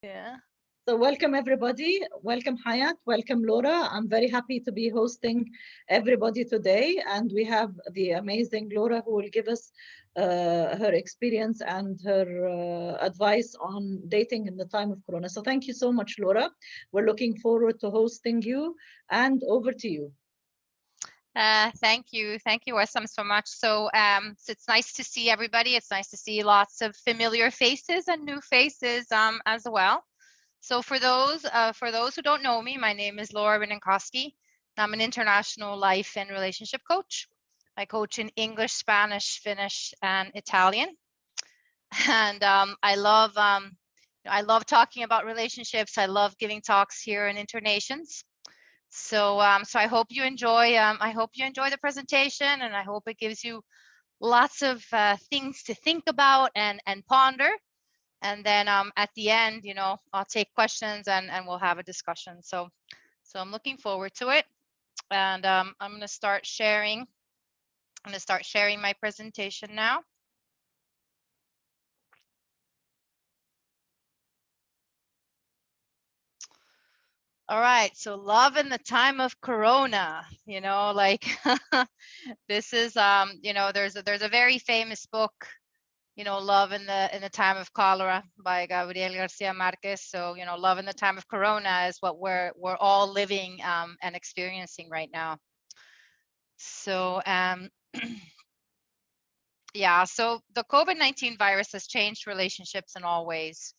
Yeah. So welcome everybody. Welcome Hayat. Welcome Laura. I'm very happy to be hosting everybody today, and we have the amazing Laura who will give us her experience and her advice on dating in the time of Corona. So thank you so much, Laura. We're looking forward to hosting you, and over to you. Thank you. Thank you, Wissam, so much. So it's nice to see everybody. It's nice to see lots of familiar faces and new faces as well. So for those who don't know me, my name is Laura Beninkowski. I'm an international life and relationship coach. I coach in English, Spanish, Finnish, and Italian. And I love talking about relationships. I love giving talks here in Internations. So I hope you enjoy. I hope you enjoy the presentation, and I hope it gives you lots of things to think about and ponder. And then at the end, I'll take questions and we'll have a discussion. So I'm looking forward to it, and I'm going to start sharing. I'm going to start sharing my presentation now. All right, so love in the time of Corona, like this is there's a very famous book, Love in the Time of Cholera by Gabriel Garcia Marquez. So, love in the time of Corona is what we're all living and experiencing right now. So yeah, so the COVID-19 virus has changed relationships in all ways.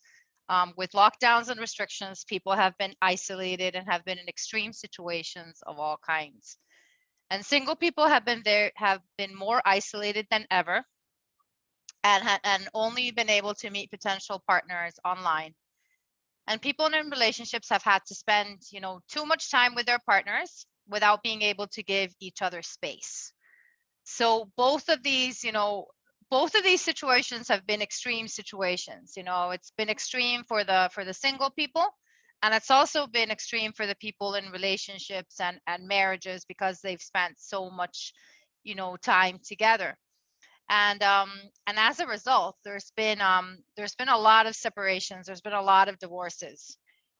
With lockdowns and restrictions, people have been isolated and have been in extreme situations of all kinds. And single people have been more isolated than ever, and only been able to meet potential partners online. And people in relationships have had to spend, too much time with their partners without being able to give each other space. So both of these situations have been extreme situations. It's been extreme for the single people, and it's also been extreme for the people in relationships and marriages, because they've spent so much, time together. And as a result, there's been a lot of separations. There's been a lot of divorces,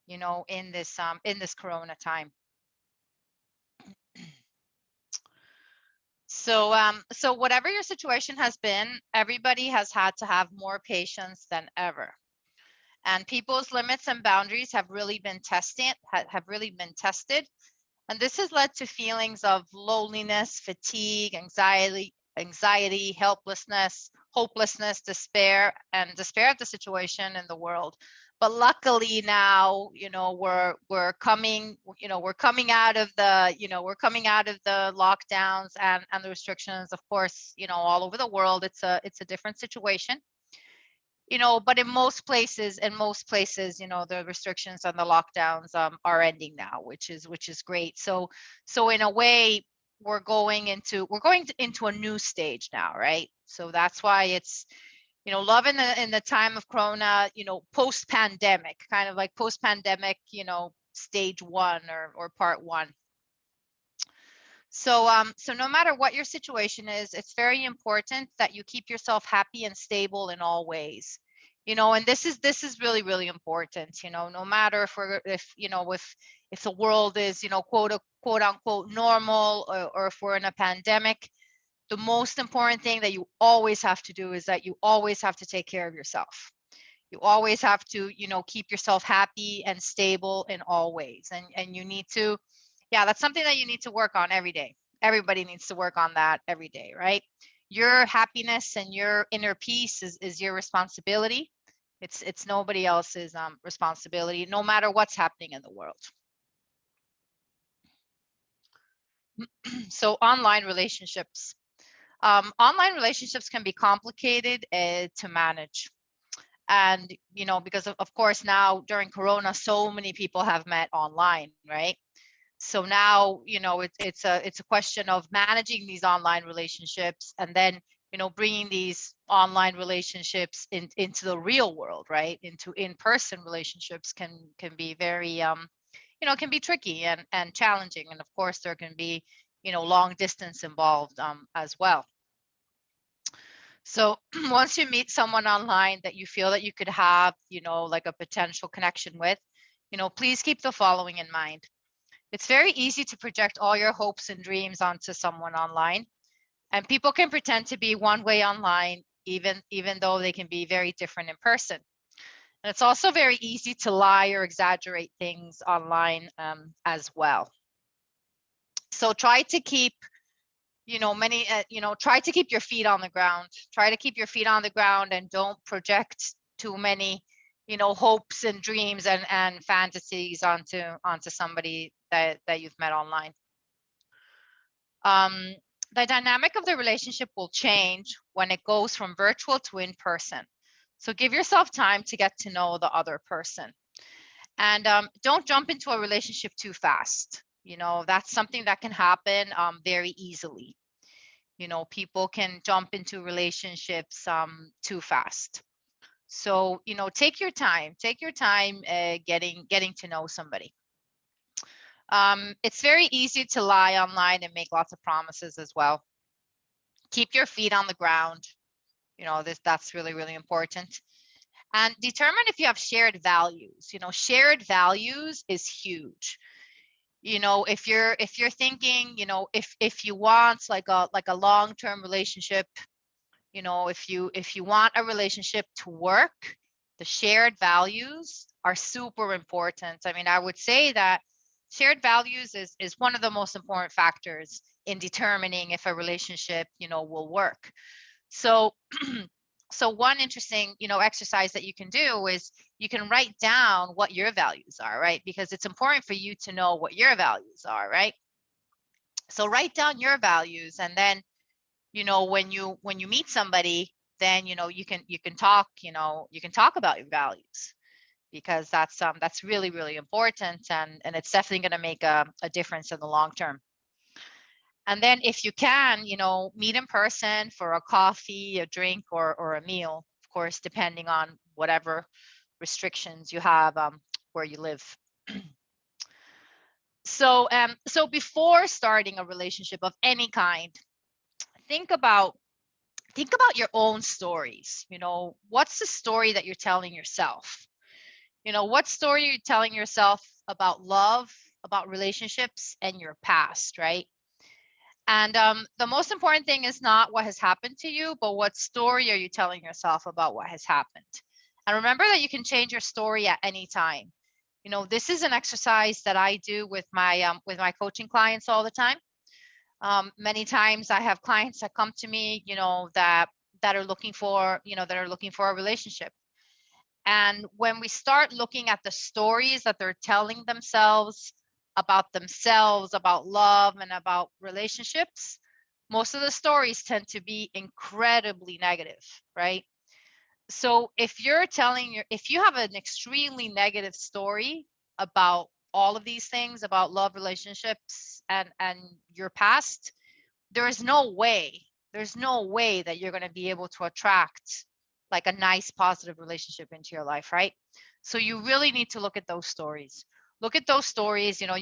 in this Corona time. So whatever your situation has been, everybody has had to have more patience than ever. And people's limits and boundaries have really been tested. And this has led to feelings of loneliness, fatigue, anxiety, helplessness, hopelessness, despair of the situation in the world. But luckily now, we're coming out of the lockdowns and the restrictions. Of course, all over the world, it's a different situation. But in most places, the restrictions and the lockdowns are ending now, which is great. So in a way, we're going into a new stage now, right? So that's why it's, love in the time of Corona, post pandemic, kind of like post pandemic, stage one or part one. So no matter what your situation is, it's very important that you keep yourself happy and stable in all ways. And this is really, really important. No matter if the world is, quote unquote normal, or if we're in a pandemic, the most important thing that you always have to do is that you always have to take care of yourself. You always have to, keep yourself happy and stable in all ways. And you need to, yeah, that's something that you need to work on every day. Everybody needs to work on that every day, right? Your happiness and your inner peace is your responsibility. It's nobody else's responsibility, no matter what's happening in the world. So online relationships. Online relationships can be complicated to manage. And, because of course now during Corona, so many people have met online, right? So now, it's a question of managing these online relationships, and then, bringing these online relationships into the real world, right? Into in-person relationships can be very, can be tricky and challenging. And of course there can be, long distance involved as well. So once you meet someone online that you feel that you could have, like a potential connection with, please keep the following in mind. It's very easy to project all your hopes and dreams onto someone online, and people can pretend to be one way online, even though they can be very different in person. And it's also very easy to lie or exaggerate things online as well. So try to keep, try to keep your feet on the ground. Try to keep your feet on the ground and don't project too many, hopes and dreams and fantasies onto somebody that you've met online. The dynamic of the relationship will change when it goes from virtual to in person. So give yourself time to get to know the other person. And don't jump into a relationship too fast. That's something that can happen very easily. People can jump into relationships too fast. So, take your time getting to know somebody. It's very easy to lie online and make lots of promises as well. Keep your feet on the ground. That's really, really important. And determine if you have shared values. Shared values is huge. If you're thinking, if you want like a long-term relationship, if you want a relationship to work, the shared values are super important. I mean, I would say that shared values is one of the most important factors in determining if a relationship, will work. So so one interesting, exercise that you can do is you can write down what your values are, right? Because it's important for you to know what your values are, right? So write down your values, and then, when you meet somebody, then, you can talk, you can talk about your values, because that's really, really important, and it's definitely going to make a difference in the long term. And then if you can, meet in person for a coffee, a drink, or a meal, of course, depending on whatever restrictions you have where you live. So before starting a relationship of any kind, think about your own stories. What's the story that you're telling yourself? What story are you telling yourself about love, about relationships, and your past, right? And the most important thing is not what has happened to you, but what story are you telling yourself about what has happened? And remember that you can change your story at any time. This is an exercise that I do with my coaching clients all the time. Many times I have clients that come to me, that are looking for, a relationship. And when we start looking at the stories that they're telling themselves, about love and about relationships, most of the stories tend to be incredibly negative, right? So if you have an extremely negative story about all of these things, about love, relationships, and your past, there's no way that you're going to be able to attract like a nice positive relationship into your life, right? So you really need to look at those stories. You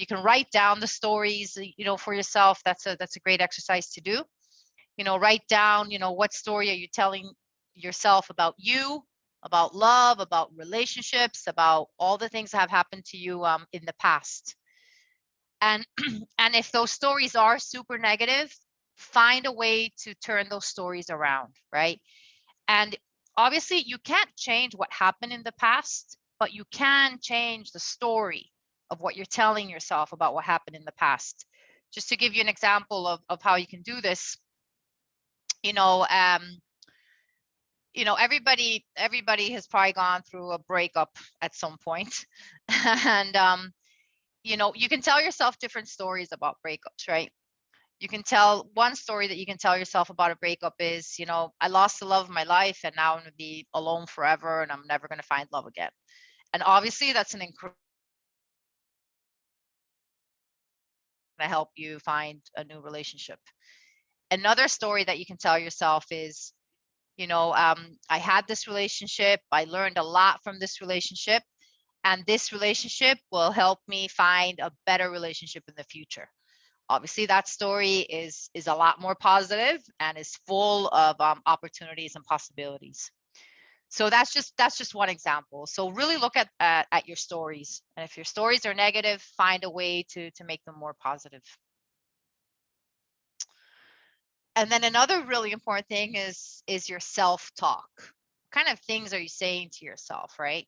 can write down the stories, for yourself. That's a great exercise to do. Write down, what story are you telling yourself about you, about love, about relationships, about all the things that have happened to you in the past. And and if those stories are super negative, find a way to turn those stories around, right? And obviously you can't change what happened in the past, but you can change the story of what you're telling yourself about what happened in the past. Just to give you an example of how you can do this, you know um everybody has probably gone through a breakup at some point. And you can tell yourself different stories about breakups, right? You can tell one story that you can tell yourself about a breakup is, I lost the love of my life and now I'm going to be alone forever and I'm never going to find love again. And obviously that's an incredible to help you find a new relationship. Another story that you can tell yourself is, I had this relationship, I learned a lot from this relationship, and this relationship will help me find a better relationship in the future. Obviously that story is a lot more positive and is full of opportunities and possibilities. So that's just one example. So really look at your stories, and if your stories are negative, find a way to make them more positive. And then another really important thing is your self-talk. What kind of things are you saying to yourself, right?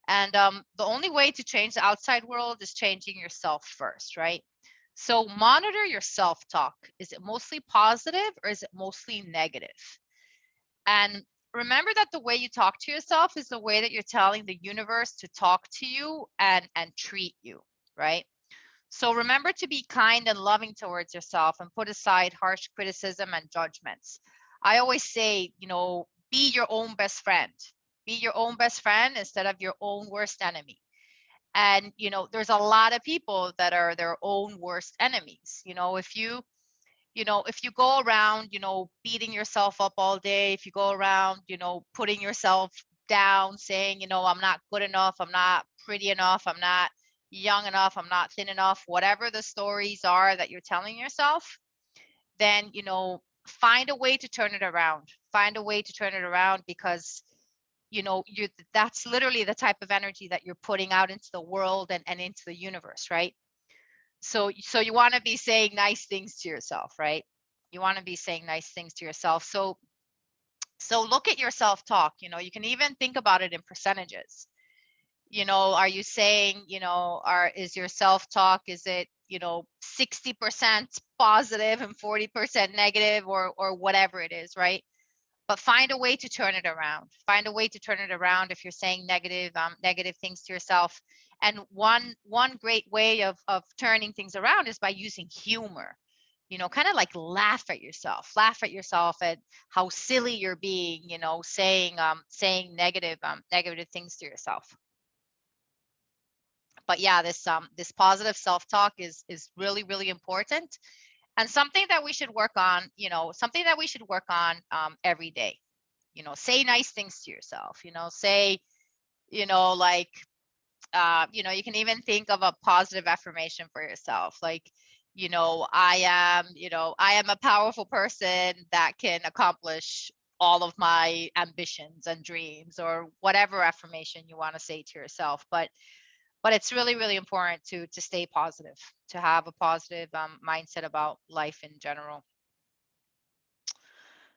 And the only way to change the outside world is changing yourself first, right? So monitor your self-talk. Is it mostly positive or is it mostly negative? And remember that the way you talk to yourself is the way that you're telling the universe to talk to you and treat you, right? So remember to be kind and loving towards yourself and put aside harsh criticism and judgments. I always say, be your own best friend. Be your own best friend instead of your own worst enemy. And, there's a lot of people that are their own worst enemies. If you go around, beating yourself up all day, if you go around, putting yourself down, saying, I'm not good enough, I'm not pretty enough, I'm not young enough, I'm not thin enough, whatever the stories are that you're telling yourself, then, find a way to turn it around. Find a way to turn it around because, that's literally the type of energy that you're putting out into the world and into the universe, right? So you want to be saying nice things to yourself, right? You want to be saying nice things to yourself. So look at your self-talk. You can even think about it in percentages. Are you saying, is your self-talk, is it, 60% positive and 40% negative, or whatever it is, right? But find a way to turn it around. Find a way to turn it around if you're saying negative things to yourself. And one great way of turning things around is by using humor. Kind of like laugh at yourself at how silly you're being, saying negative things to yourself. But yeah, this positive self-talk is really, really important, and something that we should work on, every day. Say nice things to yourself. Say, like, you can even think of a positive affirmation for yourself, like, I am a powerful person that can accomplish all of my ambitions and dreams, or whatever affirmation you want to say to yourself. But it's really, really important to stay positive, to have a positive mindset about life in general.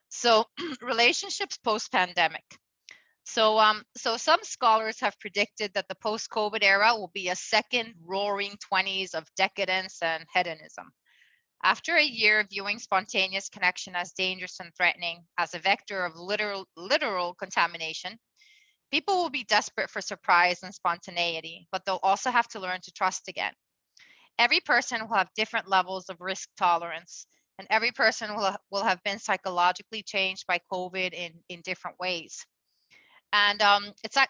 So relationships post-pandemic. So some scholars have predicted that the post-COVID era will be a second roaring 20s of decadence and hedonism. After a year viewing spontaneous connection as dangerous and threatening, as a vector of literal contamination, people will be desperate for surprise and spontaneity, but they'll also have to learn to trust again. Every person will have different levels of risk tolerance, and every person will have been psychologically changed by COVID in different ways. And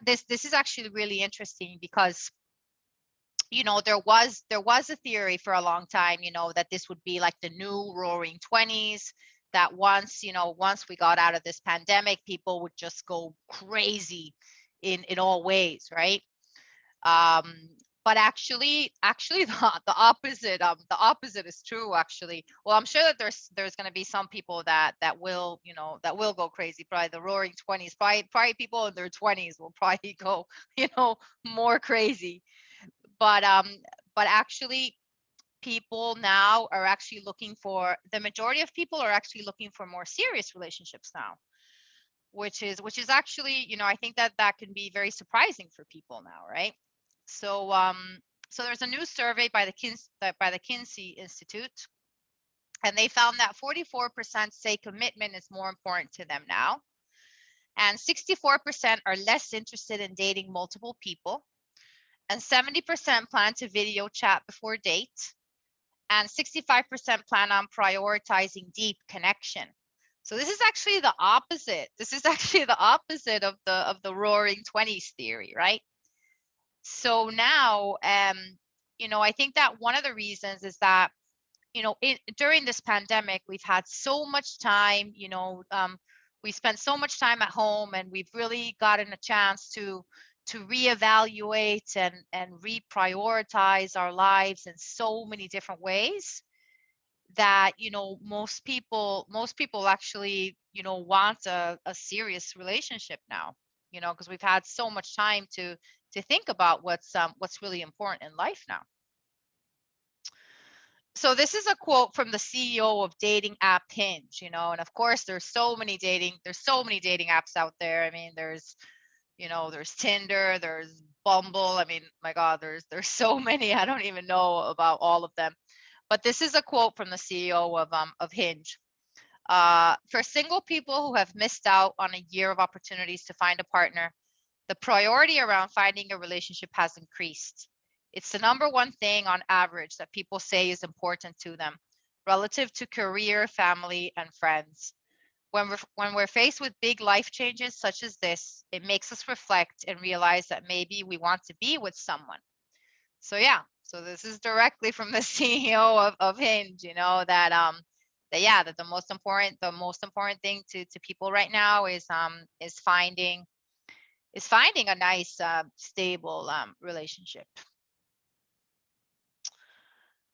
this is actually really interesting because there was a theory for a long time, that this would be like the new roaring 20s, that once we got out of this pandemic, people would just go crazy in all ways, right? um but actually the opposite is true, actually. Well, I'm sure that there's going to be some people that will go crazy. Probably the roaring 20s, probably people in their 20s will probably go more crazy. But actually, people now are actually looking for the majority of people are actually looking for more serious relationships now, which is actually, I think that can be very surprising for people now, right? So there's a new survey by the Kinsey Institute, and they found that 44% say commitment is more important to them now, and 64% are less interested in dating multiple people, and 70% plan to video chat before date, and 65% plan on prioritizing deep connection. So this is actually the opposite. This is actually the opposite of the roaring 20s theory, right? So now, I think that one of the reasons is that, during this pandemic, we've had so much time, we spent so much time at home, and we've really gotten a chance to reevaluate and reprioritize our lives in so many different ways. that, most people actually, want a serious relationship now, because we've had so much time to think about what's really important in life now. So this is a quote from the CEO of dating app Hinge, and of course there's so many dating apps out there. I mean, there's Tinder, there's Bumble. I mean, my God, there's so many. I don't even know about all of them. But this is a quote from the CEO of Hinge. For single people who have missed out on a year of opportunities to find a partner, the priority around finding a relationship has increased. It's the number one thing on average that people say is important to them, relative to career, family, and friends. When we're faced with big life changes such as this, it makes us reflect and realize that maybe we want to be with someone. So yeah, so this is directly from the CEO of Hinge, that the most important thing to people right now is finding a nice stable relationship.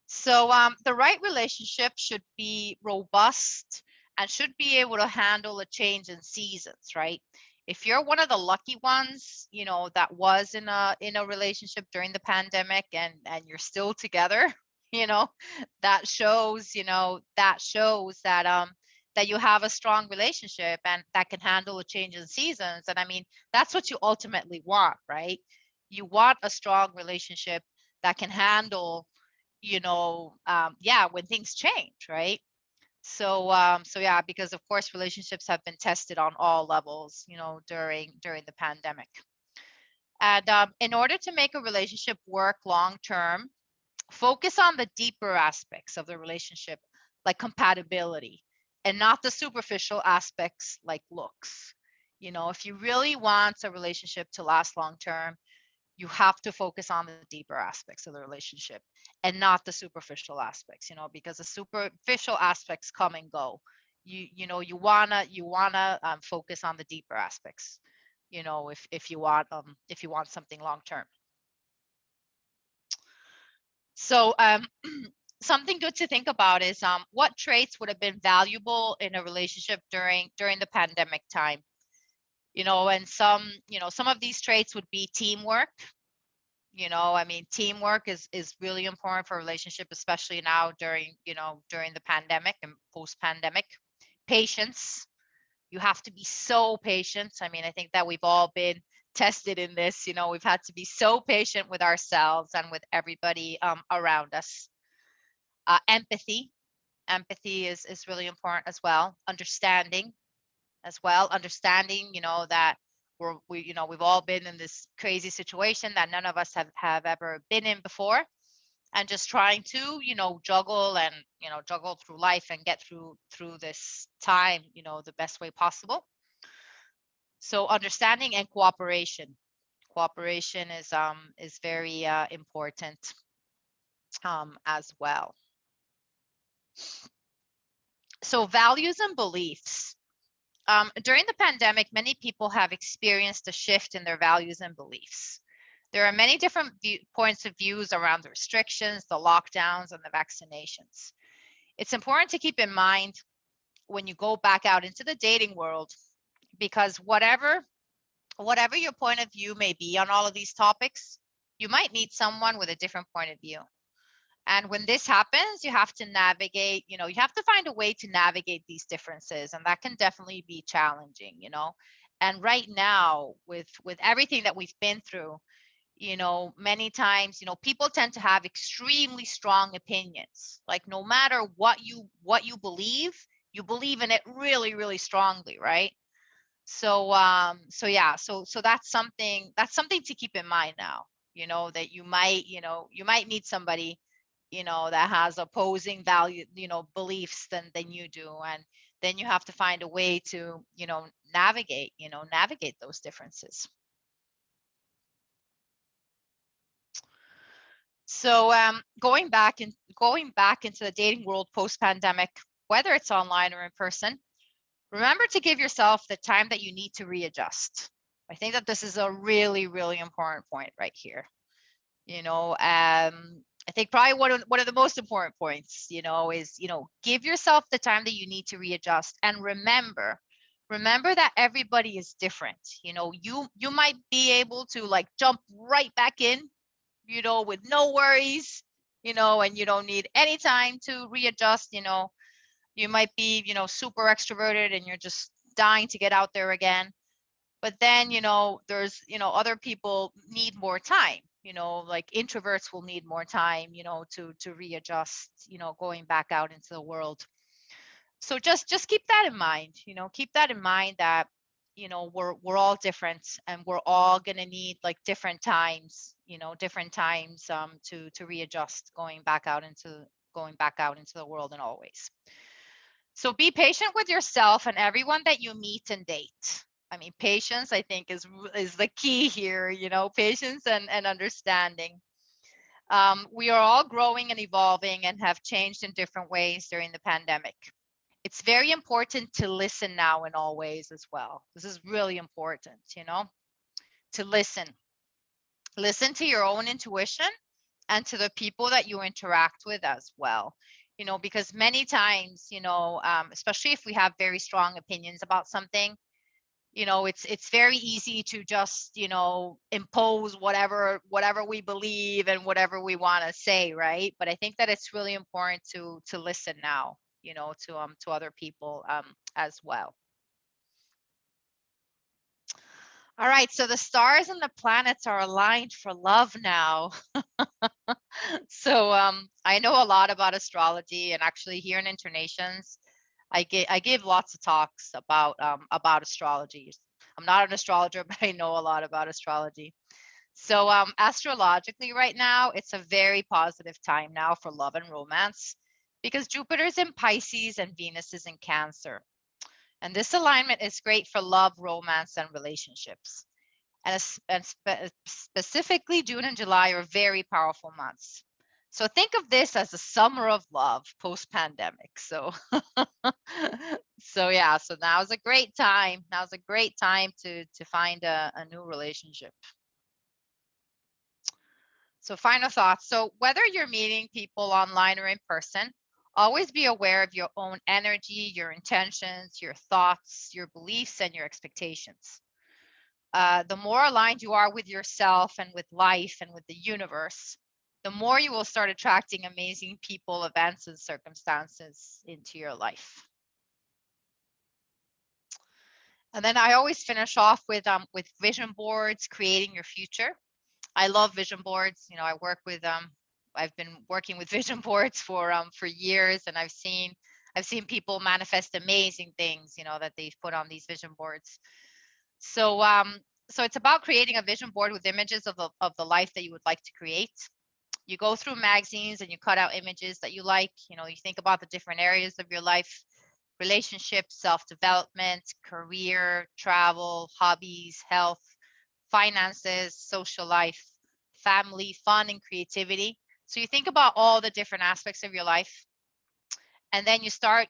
So the right relationship should be robust and should be able to handle a change in seasons, right? If you're one of the lucky ones, that was in a relationship during the pandemic and you're still together, you know, that you have a strong relationship and that can handle a change in seasons. And I mean, that's what you ultimately want, right? You want a strong relationship that can handle, when things change, right? So yeah, because of course relationships have been tested on all levels, during the pandemic. And in order to make a relationship work long term, focus on the deeper aspects of the relationship, like compatibility, and not the superficial aspects like looks. If you really want a relationship to last long term, you have to focus on the deeper aspects of the relationship and not the superficial aspects, because the superficial aspects come and go. You wanna focus on the deeper aspects, if you want something long term. So something good to think about is what traits would have been valuable in a relationship during the pandemic time. And some of these traits would be teamwork. I mean, teamwork is really important for a relationship, especially now during the pandemic and post-pandemic. Patience. You have to be so patient. I mean, I think that we've all been tested in this. We've had to be so patient with ourselves and with everybody around us. Empathy. Empathy is really important as well. Understanding as well. Understanding, that we've all been in this crazy situation that none of us have ever been in before, and just trying to, juggle through life and get through this time, the best way possible. So understanding and cooperation. Cooperation is very important as well. So values and beliefs. During the pandemic, many people have experienced a shift in their values and beliefs. There are many different points of views around the restrictions, the lockdowns, and the vaccinations. It's important to keep in mind when you go back out into the dating world, because whatever your point of view may be on all of these topics, you might meet someone with a different point of view. And when this happens, you have to navigate, you have to find a way to navigate these differences. And that can definitely be challenging, And right now, with everything that we've been through, many times, people tend to have extremely strong opinions. Like no matter what you believe, you believe in it really, really strongly, right? So yeah, so that's something to keep in mind now, that you might meet somebody, that has opposing value, beliefs than you do. And then you have to find a way to, navigate those differences. So going back into the dating world post-pandemic, whether it's online or in person, remember to give yourself the time that you need to readjust. I think that this is a really, really important point right here. I think probably one of the most important points, is, give yourself the time that you need to readjust, and remember that everybody is different. You might be able to like jump right back in, with no worries, and you don't need any time to readjust. You might be, super extroverted and you're just dying to get out there again. But then, there's, other people need more time, like introverts will need more time, to readjust, going back out into the world. So just keep that in mind, keep that in mind that, we're all different, and we're all going to need like different times, to readjust going back out into the world, and always. So be patient with yourself and everyone that you meet and date. I mean, patience, I think, is the key here, patience and understanding. We are all growing and evolving and have changed in different ways during the pandemic. It's very important to listen now and always as well. This is really important, to listen. Listen to your own intuition and to the people that you interact with as well. Because many times, especially if we have very strong opinions about something, it's very easy to just, impose whatever we believe and whatever we want to say, right? But I think that it's really important to listen now, to other people as well. All right, so the stars and the planets are aligned for love now. So I know a lot about astrology, and actually here in Internations, I give lots of talks about astrology. I'm not an astrologer, but I know a lot about astrology. So astrologically right now, it's a very positive time now for love and romance, because Jupiter's in Pisces and Venus is in Cancer. And this alignment is great for love, romance, and relationships. And specifically June and July are very powerful months. So think of this as a summer of love post-pandemic. So yeah, so now's a great time. Now's a great time to find a new relationship. So final thoughts. So whether you're meeting people online or in person, always be aware of your own energy, your intentions, your thoughts, your beliefs, and your expectations. The more aligned you are with yourself and with life and with the universe, the more you will start attracting amazing people, events, and circumstances into your life. And then I always finish off with vision boards, creating your future. I love vision boards. I've been working with vision boards for years, and I've seen people manifest amazing things, that they've put on these vision boards. So it's about creating a vision board with images of the life that you would like to create. You go through magazines and you cut out images that you like. You think about the different areas of your life: relationships, self-development, career, travel, hobbies, health, finances, social life, family, fun, and creativity. So you think about all the different aspects of your life. And then you start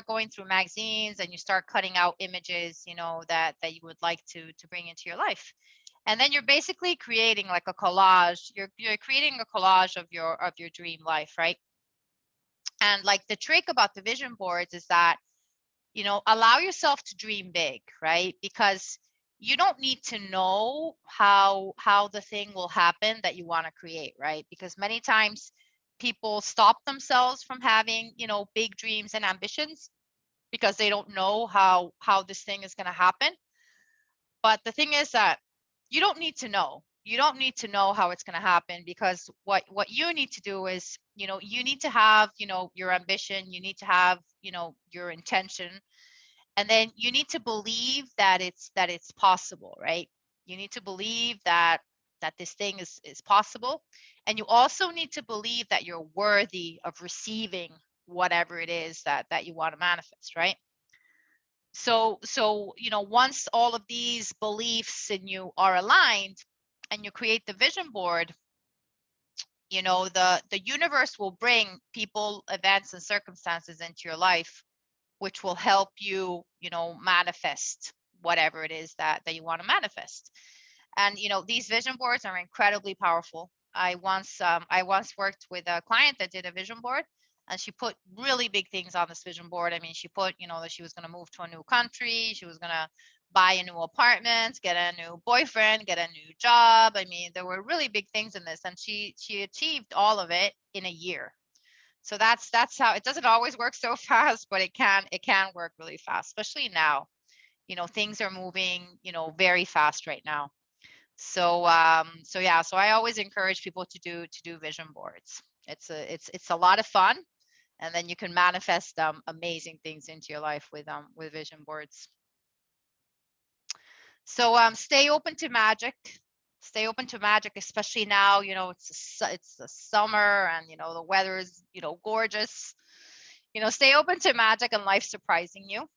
going through magazines and you start cutting out images, that you would like to bring into your life. And then you're basically creating like a collage. You're creating a collage of your dream life, right? And like the trick about the vision boards is that, allow yourself to dream big, right? Because you don't need to know how the thing will happen that you want to create, right? Because many times people stop themselves from having, big dreams and ambitions because they don't know how this thing is going to happen. But the thing is that you don't need to know. You don't need to know how it's going to happen, because what you need to do is, you need to have, your ambition, you need to have, your intention, and then you need to believe that it's possible, right? You need to believe that this thing is possible, and you also need to believe that you're worthy of receiving whatever it is that you want to manifest, right? So once all of these beliefs in you are aligned and you create the vision board, the universe will bring people, events, and circumstances into your life which will help you, manifest whatever it is that you want to manifest. And these vision boards are incredibly powerful. I once worked with a client that did a vision board, and she put really big things on this vision board. I mean, she put, that she was going to move to a new country, she was going to buy a new apartment, get a new boyfriend, get a new job. I mean, there were really big things in this, and she achieved all of it in a year. So that's how it doesn't always work so fast, but it can work really fast, especially now. Things are moving, very fast right now. So yeah, so I always encourage people to do vision boards. It's a lot of fun, and then you can manifest amazing things into your life with vision boards. So stay open to magic. Stay open to magic, especially now. It's the summer, and the weather is gorgeous. Stay open to magic and life surprising you.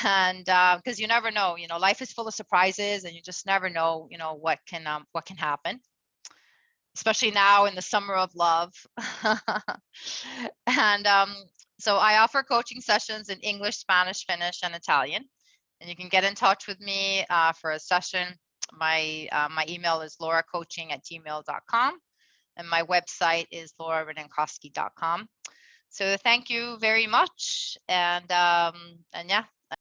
And because you never know, life is full of surprises, and you just never know, what can happen, especially now in the summer of love. And so I offer coaching sessions in English, Spanish, Finnish, and Italian, and you can get in touch with me for a session. My email is lauracoaching@gmail.com, and my website is laurarenenkowski.com. So thank you very much, and yeah,